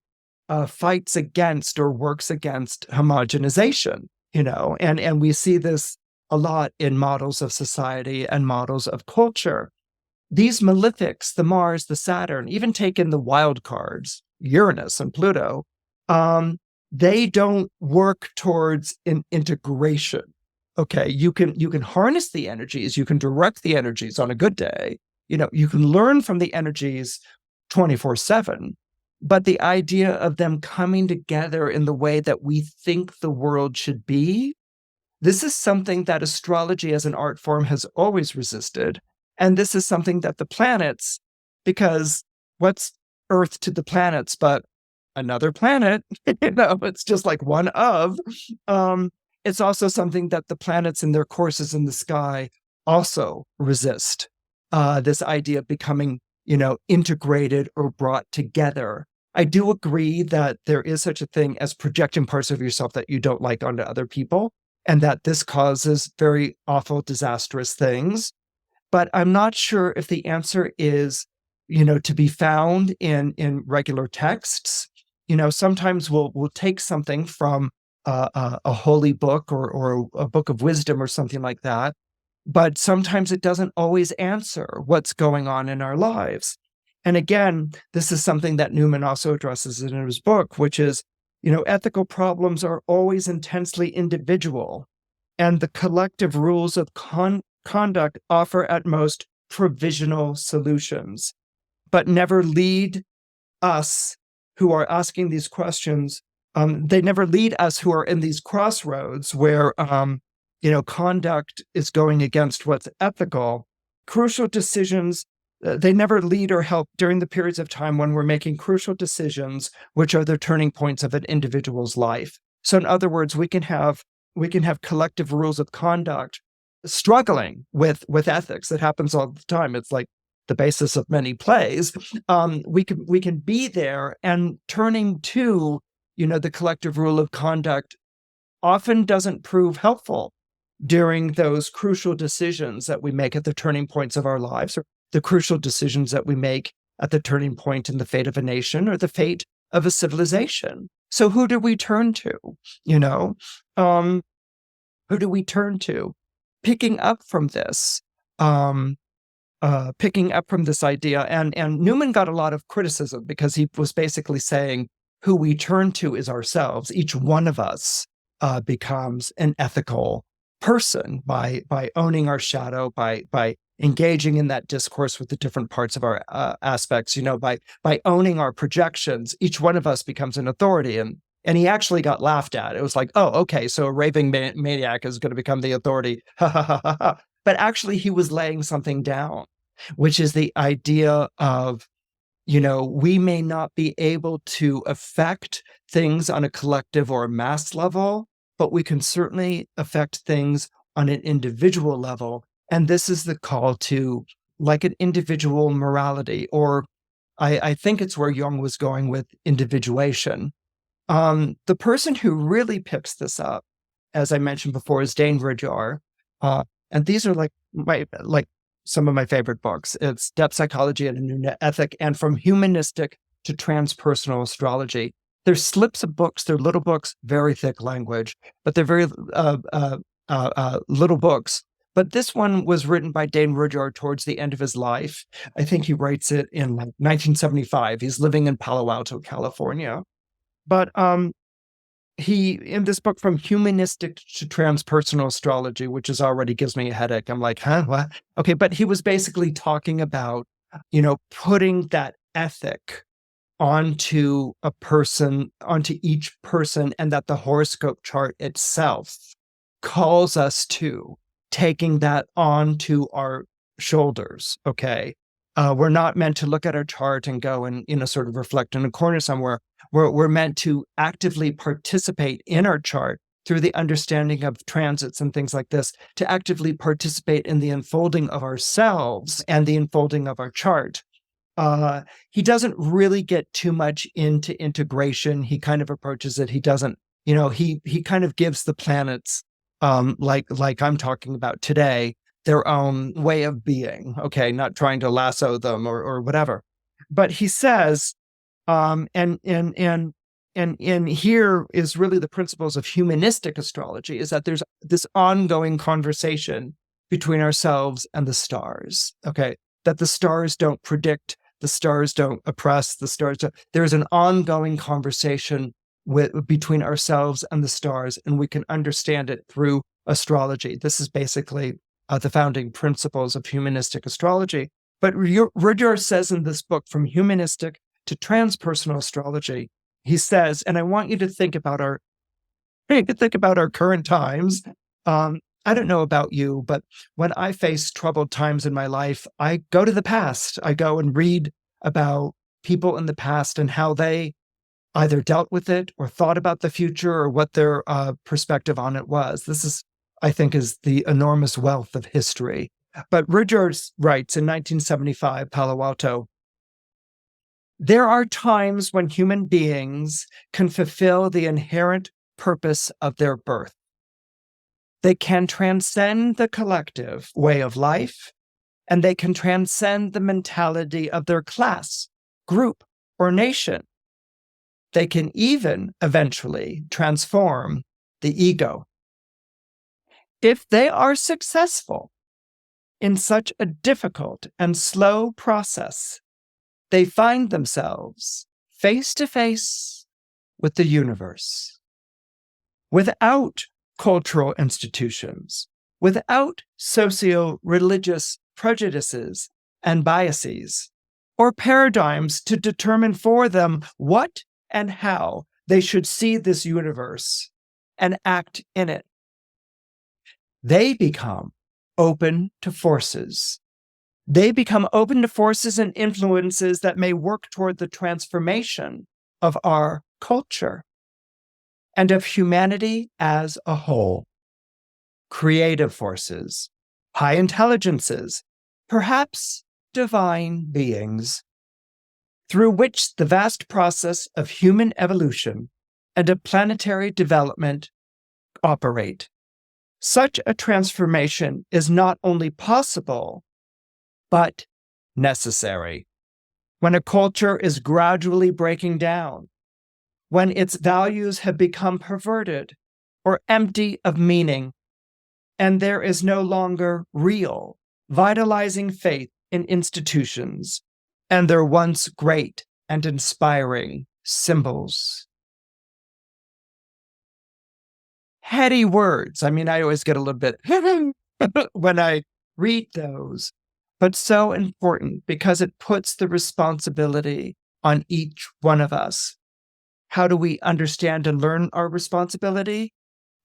Speaker 1: fights against or works against homogenization, and we see this a lot in models of society and models of culture. These malefics, the Mars, the Saturn, even take in the wild cards, Uranus and Pluto, they don't work towards an integration. Okay, you can harness the energies, you can direct the energies on a good day. You can learn from the energies 24/7. But the idea of them coming together in the way that we think the world should be, this is something that astrology as an art form has always resisted. And this is something that the planets, because what's Earth to the planets but another planet? It's just like one of. It's also something that the planets in their courses in the sky also resist. This idea of becoming, integrated or brought together. I do agree that there is such a thing as projecting parts of yourself that you don't like onto other people, and that this causes very awful, disastrous things. But I'm not sure if the answer is, to be found in regular texts. Sometimes we'll take something from a holy book or a book of wisdom or something like that, but sometimes it doesn't always answer what's going on in our lives. And again, this is something that Newman also addresses in his book, which is, ethical problems are always intensely individual, and the collective rules of conduct offer at most provisional solutions, but never lead us who are asking these questions. They never lead us who are in these crossroads where, conduct is going against what's ethical. Crucial decisions, they never lead or help during the periods of time when we're making crucial decisions, which are the turning points of an individual's life. So in other words, we can have collective rules of conduct struggling with ethics. It happens all the time. It's like the basis of many plays. We can be there, and turning to, the collective rule of conduct often doesn't prove helpful during those crucial decisions that we make at the turning points of our lives, or the crucial decisions that we make at the turning point in the fate of a nation or the fate of a civilization. So who do we turn to? Who do we turn to? Picking up from this, idea. And Newman got a lot of criticism because he was basically saying who we turn to is ourselves. Each one of us becomes an ethical person by owning our shadow, by engaging in that discourse with the different parts of our aspects, by owning our projections. Each one of us becomes an authority. And he actually got laughed at. It was like, oh, okay, so a raving maniac is going to become the authority. But actually, he was laying something down. which is the idea of, we may not be able to affect things on a collective or a mass level, but we can certainly affect things on an individual level. And this is the call to like an individual morality, or I think it's where Jung was going with individuation. The person who really picks this up, as I mentioned before, is Dane Rudhyar. And these are like some of my favorite books. It's Depth Psychology and a New Ethic, and From Humanistic to Transpersonal Astrology. They're slips of books. They're little books, very thick language, but they're very little books. But this one was written by Dane Rudhyar towards the end of his life. I think he writes it in 1975. He's living in Palo Alto, California. But he, in this book, From Humanistic to Transpersonal Astrology, which is already gives me a headache. I'm like, huh, what? Okay, but he was basically talking about, putting that ethic onto a person, onto each person, and that the horoscope chart itself calls us to taking that onto our shoulders, okay? We're not meant to look at our chart and go and, sort of reflect in a corner somewhere. We're meant to actively participate in our chart through the understanding of transits and things like this, to actively participate in the unfolding of ourselves and the unfolding of our chart. He doesn't really get too much into integration. He kind of approaches it. He doesn't, he kind of gives the planets, like I'm talking about today, their own way of being, okay, not trying to lasso them or whatever. But he says, and here is really the principles of humanistic astrology, is that there's this ongoing conversation between ourselves and the stars, okay, that the stars don't predict, the stars don't oppress, there's an ongoing conversation between ourselves and the stars, and we can understand it through astrology. This is basically the founding principles of humanistic astrology. But Rudhyar says in this book, From Humanistic to Transpersonal Astrology, he says, and I want you to think about our current times. I don't know about you, but when I face troubled times in my life, I go to the past. I go and read about people in the past and how they either dealt with it or thought about the future or what their perspective on it was. This is, I think, is the enormous wealth of history. But Rudhyar writes in 1975, Palo Alto, there are times when human beings can fulfill the inherent purpose of their birth. They can transcend the collective way of life, and they can transcend the mentality of their class, group, or nation. They can even eventually transform the ego. If they are successful in such a difficult and slow process, they find themselves face to face with the universe. Without cultural institutions, without socio-religious prejudices and biases, or paradigms to determine for them what and how they should see this universe and act in it. They become open to forces. They become open to forces and influences that may work toward the transformation of our culture and of humanity as a whole. Creative forces, high intelligences, perhaps divine beings, through which the vast process of human evolution and of planetary development operate. Such a transformation is not only possible, but necessary. When a culture is gradually breaking down, when its values have become perverted or empty of meaning, and there is no longer real, vitalizing faith in institutions and their once great and inspiring symbols. Heady words. I mean, I always get a little bit when I read those, but so important because it puts the responsibility on each one of us. How do we understand and learn our responsibility?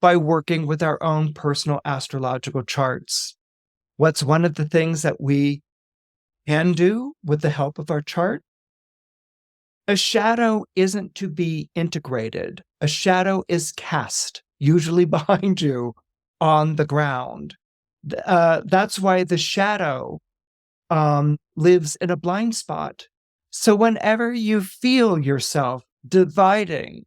Speaker 1: By working with our own personal astrological charts. What's one of the things that we can do with the help of our chart. A shadow isn't to be integrated. A shadow is cast, usually behind you on the ground. That's why the shadow lives in a blind spot. So whenever you feel yourself dividing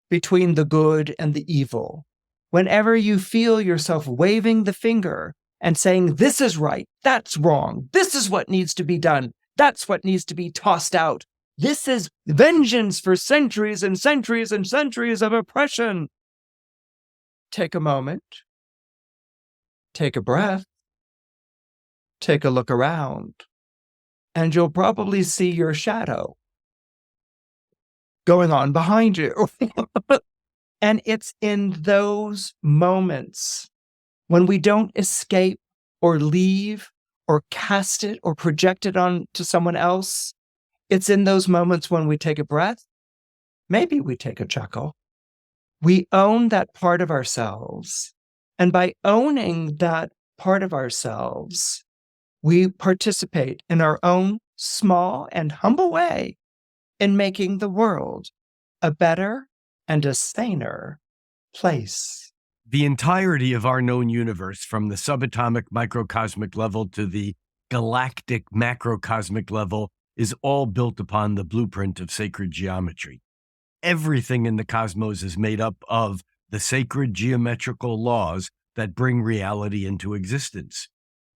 Speaker 1: between the good and the evil, whenever you feel yourself waving the finger and saying, this is right, that's wrong, this is what needs to be done, that's what needs to be tossed out, this is vengeance for centuries and centuries and centuries of oppression. Take a moment, take a breath, take a look around, and you'll probably see your shadow going on behind you. And it's in those moments when we don't escape or leave or cast it or project it on to someone else. It's in those moments when we take a breath. Maybe we take a chuckle. We own that part of ourselves. And by owning that part of ourselves, we participate in our own small and humble way in making the world a better and a saner place.
Speaker 2: The entirety of our known universe, from the subatomic microcosmic level to the galactic macrocosmic level, is all built upon the blueprint of sacred geometry. Everything in the cosmos is made up of the sacred geometrical laws that bring reality into existence.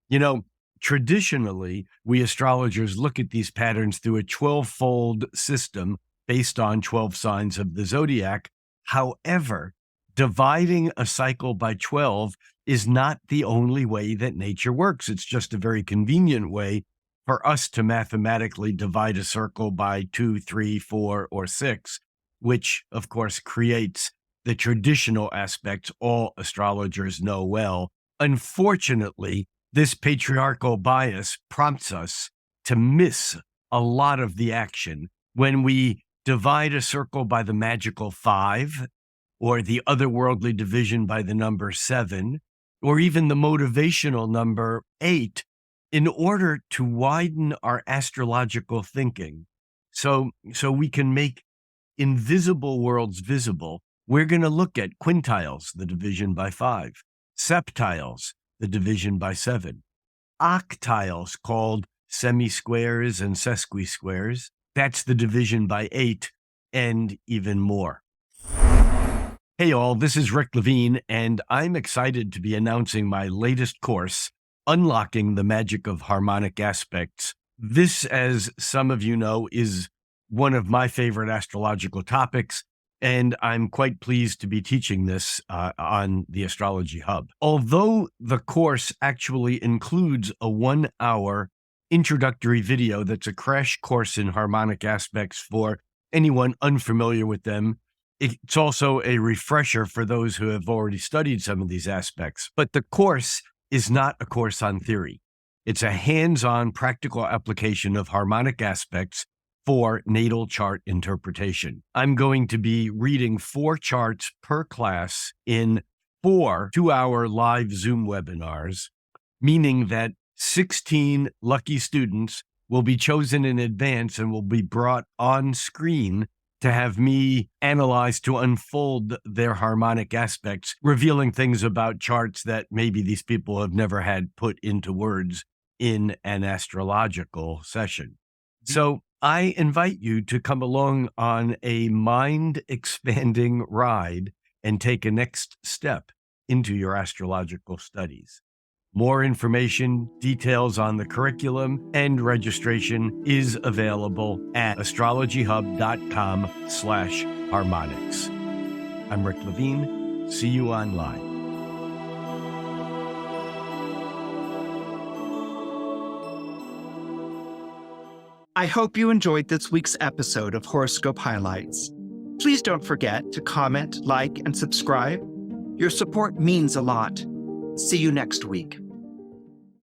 Speaker 2: You know, traditionally, we astrologers look at these patterns through a 12-fold system based on 12 signs of the zodiac. However, dividing a cycle by 12 is not the only way that nature works. It's just a very convenient way for us to mathematically divide a circle by 2, 3, 4, or 6, which, of course, creates the traditional aspects all astrologers know well. Unfortunately, this patriarchal bias prompts us to miss a lot of the action when we divide a circle by the magical 5, or the otherworldly division by the number 7, or even the motivational number 8, in order to widen our astrological thinking. So we can make invisible worlds visible. We're going to look at quintiles, the division by 5, septiles, the division by 7, octiles, called semi-squares and sesqui-squares. That's the division by 8, and even more. Hey all, this is Rick Levine, and I'm excited to be announcing my latest course, Unlocking the Magic of Harmonic Aspects. This, as some of you know, is one of my favorite astrological topics, and I'm quite pleased to be teaching this on the Astrology Hub. Although the course actually includes a 1-hour introductory video that's a crash course in harmonic aspects for anyone unfamiliar with them, it's also a refresher for those who have already studied some of these aspects. But the course is not a course on theory. It's a hands-on practical application of harmonic aspects for natal chart interpretation. I'm going to be reading 4 charts per class in 4 2-hour live Zoom webinars, meaning that 16 lucky students will be chosen in advance and will be brought on screen to have me analyze, to unfold their harmonic aspects, revealing things about charts that maybe these people have never had put into words in an astrological session. So I invite you to come along on a mind-expanding ride and take a next step into your astrological studies. More information, details on the curriculum, and registration is available at astrologyhub.com/harmonics. I'm Rick Levine. See you online.
Speaker 1: I hope you enjoyed this week's episode of Horoscope Highlights. Please don't forget to comment, like, and subscribe. Your support means a lot. See you next week.